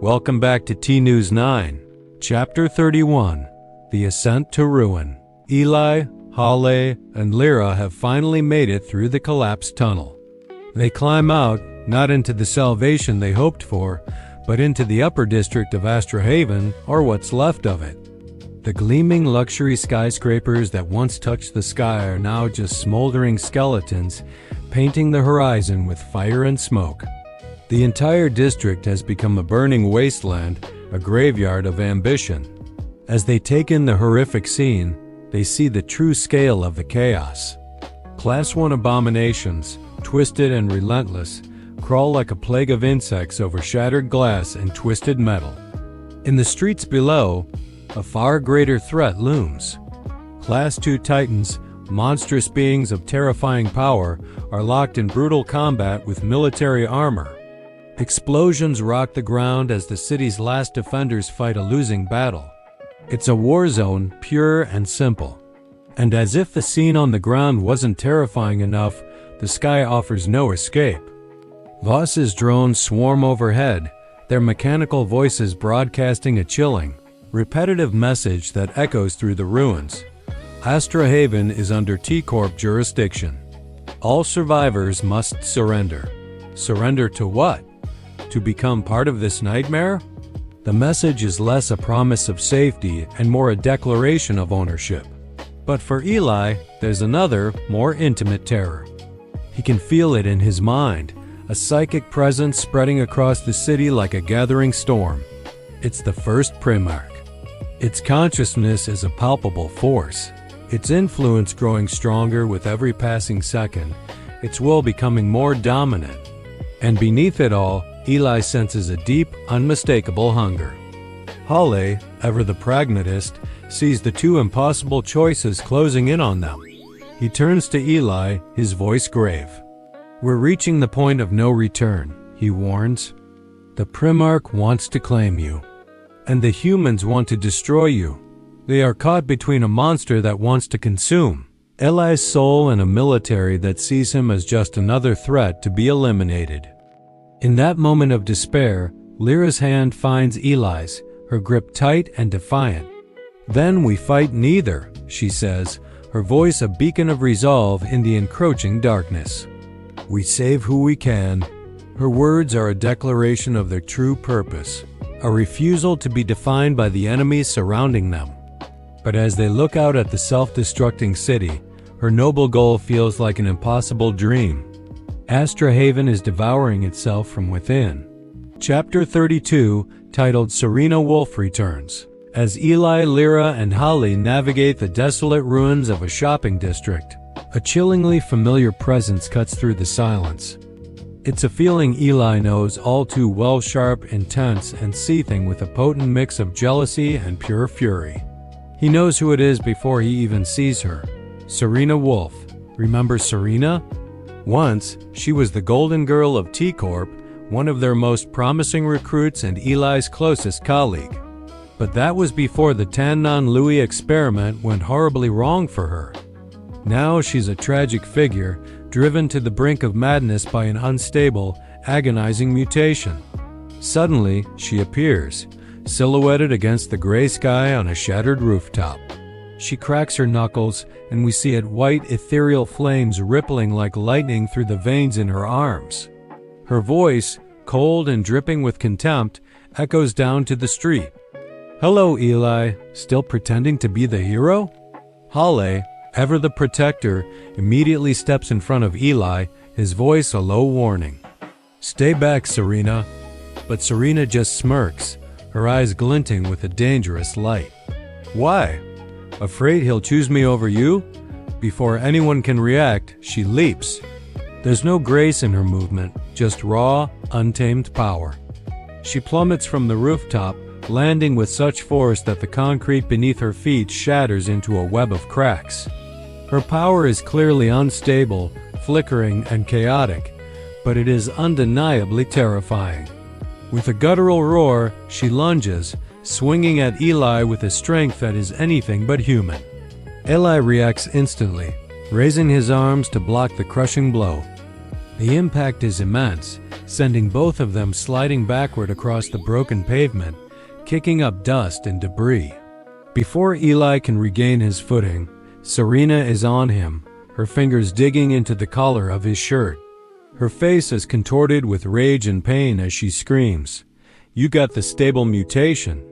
Welcome back to T-News 9, Chapter 31, The Ascent to Ruin. Eli, Halle, and Lyra have finally made it through the collapsed tunnel. They climb out, not into the salvation they hoped for, but into the upper district of Astra Haven, or what's left of it. The gleaming luxury skyscrapers that once touched the sky are now just smoldering skeletons, painting the horizon with fire and smoke. The entire district has become a burning wasteland, a graveyard of ambition. As they take in the horrific scene, they see the true scale of the chaos. Class 1 abominations, twisted and relentless, crawl like a plague of insects over shattered glass and twisted metal. In the streets below, a far greater threat looms. Class 2 titans, monstrous beings of terrifying power, are locked in brutal combat with military armor. Explosions rock the ground as the city's last defenders fight a losing battle. It's a war zone, pure and simple. And as if the scene on the ground wasn't terrifying enough, the sky offers no escape. Voss's drones swarm overhead, their mechanical voices broadcasting a chilling, repetitive message that echoes through the ruins. Astra Haven is under T-Corp jurisdiction. All survivors must surrender. Surrender to what? To become part of this nightmare? The message is less a promise of safety and more a declaration of ownership. But for Eli, there's another, more intimate terror. He can feel it in his mind, a psychic presence spreading across the city like a gathering storm. It's the first Primarch. Its consciousness is a palpable force, its influence growing stronger with every passing second, its will becoming more dominant. And beneath it all, Eli senses a deep, unmistakable hunger. Halle, ever the pragmatist, sees the two impossible choices closing in on them. He turns to Eli, his voice grave. "We're reaching the point of no return," he warns. "The Primarch wants to claim you, and the humans want to destroy you. They are caught between a monster that wants to consume Eli's soul and a military that sees him as just another threat to be eliminated." In that moment of despair, Lyra's hand finds Eli's, her grip tight and defiant. "Then we fight neither," she says, her voice a beacon of resolve in the encroaching darkness. "We save who we can." Her words are a declaration of their true purpose, a refusal to be defined by the enemies surrounding them. But as they look out at the self-destructing city, her noble goal feels like an impossible dream. Astra Haven is devouring itself from within. Chapter 32, titled Serena Wolf Returns. As Eli, Lyra, and Halle navigate the desolate ruins of a shopping district, a chillingly familiar presence cuts through the silence. It's a feeling Eli knows all too well, sharp, intense, and seething with a potent mix of jealousy and pure fury. He knows who it is before he even sees her. Serena Wolf. Remember Serena? Once, she was the golden girl of T-Corp, one of their most promising recruits and Eli's closest colleague. But that was before the Tannon Louis experiment went horribly wrong for her. Now she's a tragic figure, driven to the brink of madness by an unstable, agonizing mutation. Suddenly, she appears, silhouetted against the gray sky on a shattered rooftop. She cracks her knuckles, and we see it white ethereal flames rippling like lightning through the veins in her arms. Her voice, cold and dripping with contempt, echoes down to the street. "Hello, Eli, still pretending to be the hero?" Halle, ever the protector, immediately steps in front of Eli, his voice a low warning. "Stay back, Serena." But Serena just smirks, her eyes glinting with a dangerous light. "Why? Afraid he'll choose me over you?" Before anyone can react, she leaps. There's no grace in her movement, just raw, untamed power. She plummets from the rooftop, landing with such force that the concrete beneath her feet shatters into a web of cracks. Her power is clearly unstable, flickering, and chaotic, but it is undeniably terrifying. With a guttural roar, she lunges, swinging at Eli with a strength that is anything but human. Eli reacts instantly, raising his arms to block the crushing blow. The impact is immense, sending both of them sliding backward across the broken pavement, kicking up dust and debris. Before Eli can regain his footing, Serena is on him, her fingers digging into the collar of his shirt. Her face is contorted with rage and pain as she screams, "You got the stable mutation.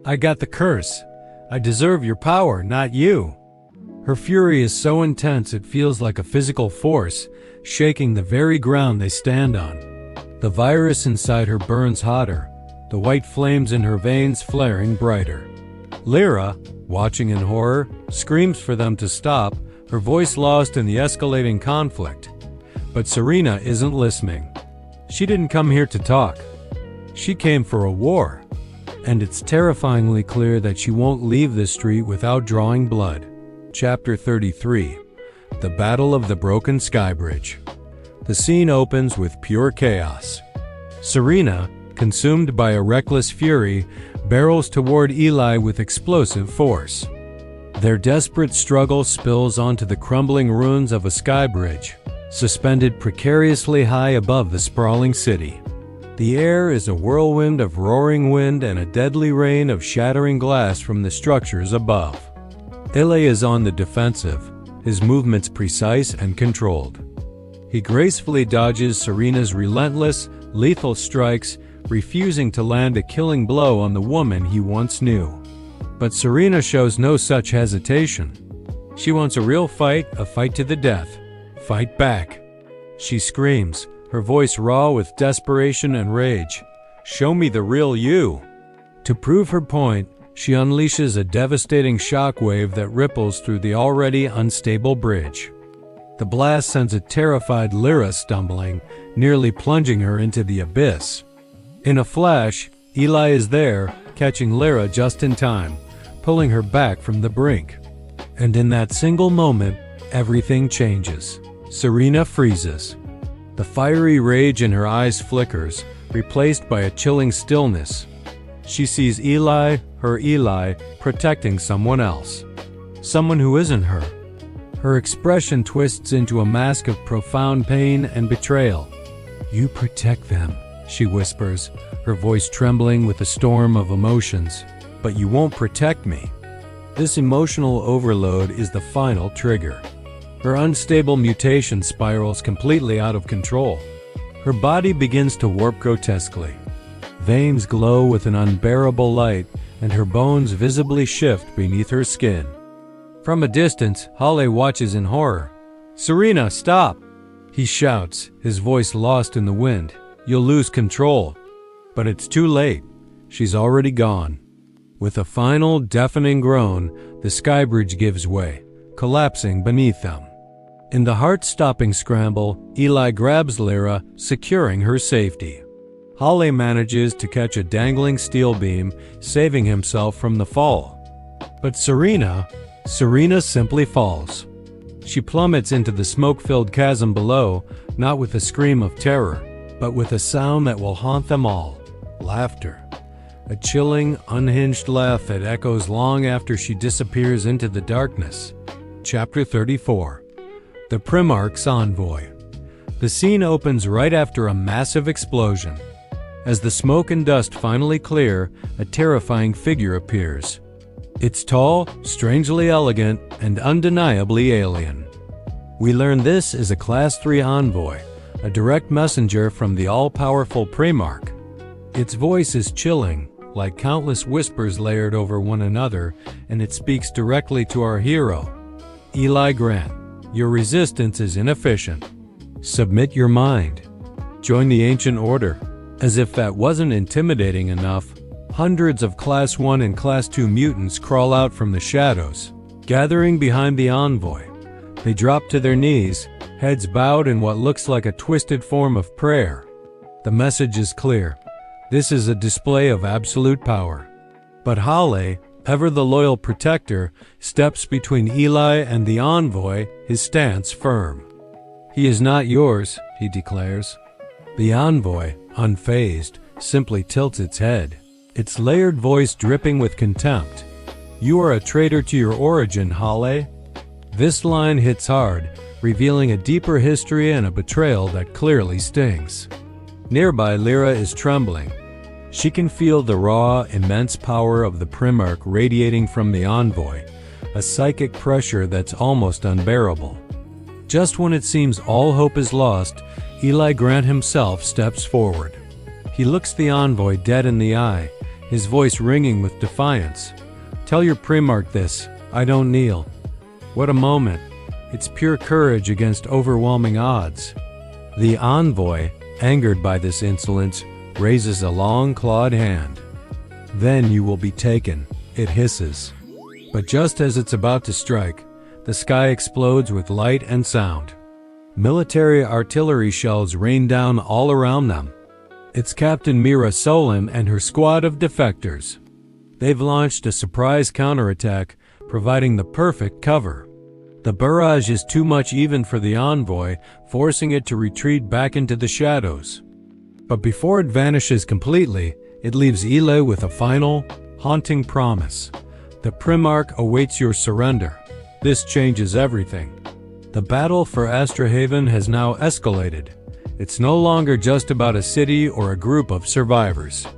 I got the curse. I deserve your power, not you." Her fury is so intense it feels like a physical force, shaking the very ground they stand on. The virus inside her burns hotter, the white flames in her veins flaring brighter. Lyra, watching in horror, screams for them to stop, her voice lost in the escalating conflict. But Serena isn't listening. She didn't come here to talk. She came for a war. And it's terrifyingly clear that she won't leave this street without drawing blood. Chapter 33. The Battle of the Broken Sky Bridge. The scene opens with pure chaos. Serena, consumed by a reckless fury, barrels toward Eli with explosive force. Their desperate struggle spills onto the crumbling ruins of a sky bridge, suspended precariously high above the sprawling city. The air is a whirlwind of roaring wind and a deadly rain of shattering glass from the structures above. Eli is on the defensive, his movements precise and controlled. He gracefully dodges Serena's relentless, lethal strikes, refusing to land a killing blow on the woman he once knew. But Serena shows no such hesitation. She wants a real fight, a fight to the death. Fight back. She screams, her voice raw with desperation and rage. "Show me the real you." To prove her point, she unleashes a devastating shockwave that ripples through the already unstable bridge. The blast sends a terrified Lyra stumbling, nearly plunging her into the abyss. In a flash, Eli is there, catching Lyra just in time, pulling her back from the brink. And in that single moment, everything changes. Serena freezes. The fiery rage in her eyes flickers, replaced by a chilling stillness. She sees Eli, her Eli, protecting someone else. Someone who isn't her. Her expression twists into a mask of profound pain and betrayal. "You protect them," she whispers, her voice trembling with a storm of emotions. "But you won't protect me." This emotional overload is the final trigger. Her unstable mutation spirals completely out of control. Her body begins to warp grotesquely. Veins glow with an unbearable light, and her bones visibly shift beneath her skin. From a distance, Halle watches in horror. "Serena, stop!" he shouts, his voice lost in the wind. "You'll lose control." But it's too late. She's already gone. With a final, deafening groan, the sky bridge gives way, collapsing beneath them. In the heart-stopping scramble, Eli grabs Lyra, securing her safety. Halle manages to catch a dangling steel beam, saving himself from the fall. But Serena simply falls. She plummets into the smoke-filled chasm below, not with a scream of terror, but with a sound that will haunt them all. Laughter. A chilling, unhinged laugh that echoes long after she disappears into the darkness. Chapter 34. The Primarch's Envoy. The scene opens right after a massive explosion. As the smoke and dust finally clear, a terrifying figure appears. It's tall, strangely elegant, and undeniably alien. We learn this is a Class 3 envoy, a direct messenger from the all-powerful Primarch. Its voice is chilling, like countless whispers layered over one another, and it speaks directly to our hero. Eli Grant, your resistance is inefficient. Submit your mind. Join the Ancient Order. As if that wasn't intimidating enough, hundreds of Class 1 and Class 2 mutants crawl out from the shadows, gathering behind the envoy. They drop to their knees, heads bowed in what looks like a twisted form of prayer. The message is clear. This is a display of absolute power. But Halle, ever the loyal protector, steps between Eli and the envoy, his stance firm. "He is not yours," he declares. The envoy, unfazed, simply tilts its head, its layered voice dripping with contempt. "You are a traitor to your origin, Halle." This line hits hard, revealing a deeper history and a betrayal that clearly stings. Nearby, Lyra is trembling. She can feel the raw, immense power of the Primarch radiating from the envoy, a psychic pressure that's almost unbearable. Just when it seems all hope is lost, Eli Grant himself steps forward. He looks the envoy dead in the eye, his voice ringing with defiance. "Tell your Primarch this, I don't kneel." What a moment. It's pure courage against overwhelming odds. The envoy, angered by this insolence, raises a long clawed hand. "Then you will be taken," it hisses. But just as it's about to strike, the sky explodes with light and sound. Military artillery shells rain down all around them. It's Captain Mira Solim and her squad of defectors. They've launched a surprise counterattack, providing the perfect cover. The barrage is too much even for the envoy, forcing it to retreat back into the shadows. But before it vanishes completely, it leaves Eli with a final, haunting promise. "The Primarch awaits your surrender." This changes everything. The battle for Astrahaven has now escalated. It's no longer just about a city or a group of survivors.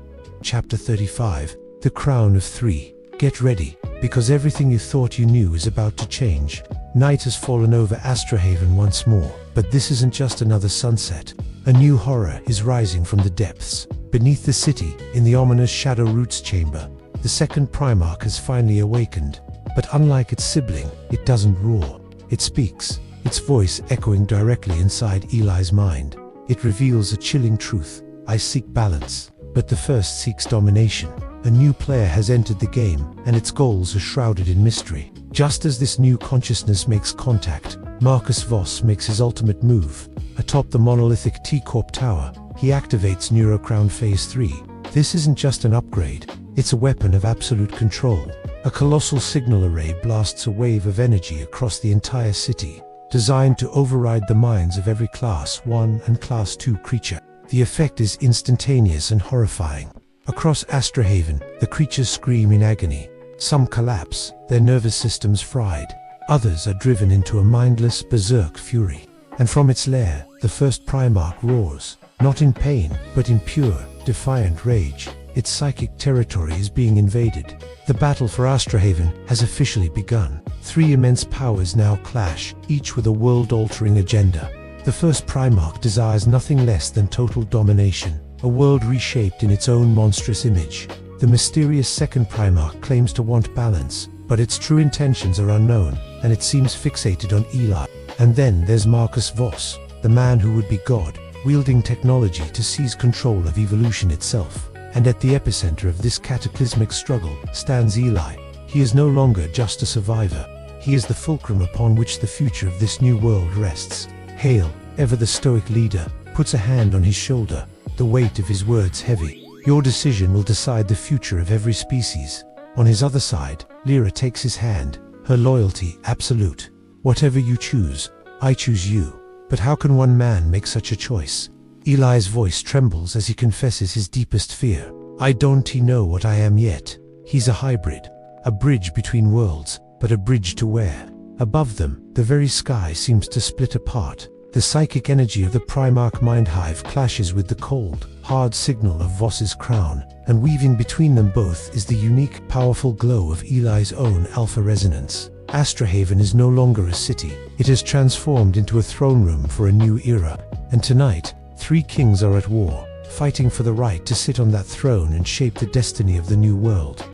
Chapter 35, The Crown of Three. Get ready, because everything you thought you knew is about to change. Night has fallen over Astrahaven once more, but this isn't just another sunset. A new horror is rising from the depths. Beneath the city, in the ominous Shadow Roots chamber, the second Primarch has finally awakened. But unlike its sibling, it doesn't roar. It speaks, its voice echoing directly inside Eli's mind. It reveals a chilling truth. "I seek balance, but the first seeks domination." A new player has entered the game, and its goals are shrouded in mystery. Just as this new consciousness makes contact, Marcus Voss makes his ultimate move. Atop the monolithic T-Corp tower, he activates Neurocrown Phase 3. This isn't just an upgrade, it's a weapon of absolute control. A colossal signal array blasts a wave of energy across the entire city, designed to override the minds of every Class 1 and Class 2 creature. The effect is instantaneous and horrifying. Across Astrahaven, the creatures scream in agony. Some collapse, their nervous systems fried. Others are driven into a mindless, berserk fury. And from its lair, the first Primarch roars, not in pain, but in pure, defiant rage. Its psychic territory is being invaded. The battle for Astrahaven has officially begun. Three immense powers now clash, each with a world-altering agenda. The first Primarch desires nothing less than total domination, a world reshaped in its own monstrous image. The mysterious second Primarch claims to want balance, but its true intentions are unknown, and it seems fixated on Eli. And then there's Marcus Voss, the man who would be God, wielding technology to seize control of evolution itself. And at the epicenter of this cataclysmic struggle stands Eli. He is no longer just a survivor. He is the fulcrum upon which the future of this new world rests. Hale, ever the stoic leader, puts a hand on his shoulder, the weight of his words heavy. "Your decision will decide the future of every species." On his other side, Lyra takes his hand, her loyalty absolute. "Whatever you choose, I choose you." But how can one man make such a choice? Eli's voice trembles as he confesses his deepest fear. "I don't know what I am yet." He's a hybrid, a bridge between worlds, but a bridge to where? Above them, the very sky seems to split apart. The psychic energy of the Primarch Mind Hive clashes with the cold, hard signal of Voss's crown, and weaving between them both is the unique, powerful glow of Eli's own alpha resonance. Astrahaven is no longer a city. It has transformed into a throne room for a new era. And tonight, three kings are at war, fighting for the right to sit on that throne and shape the destiny of the new world.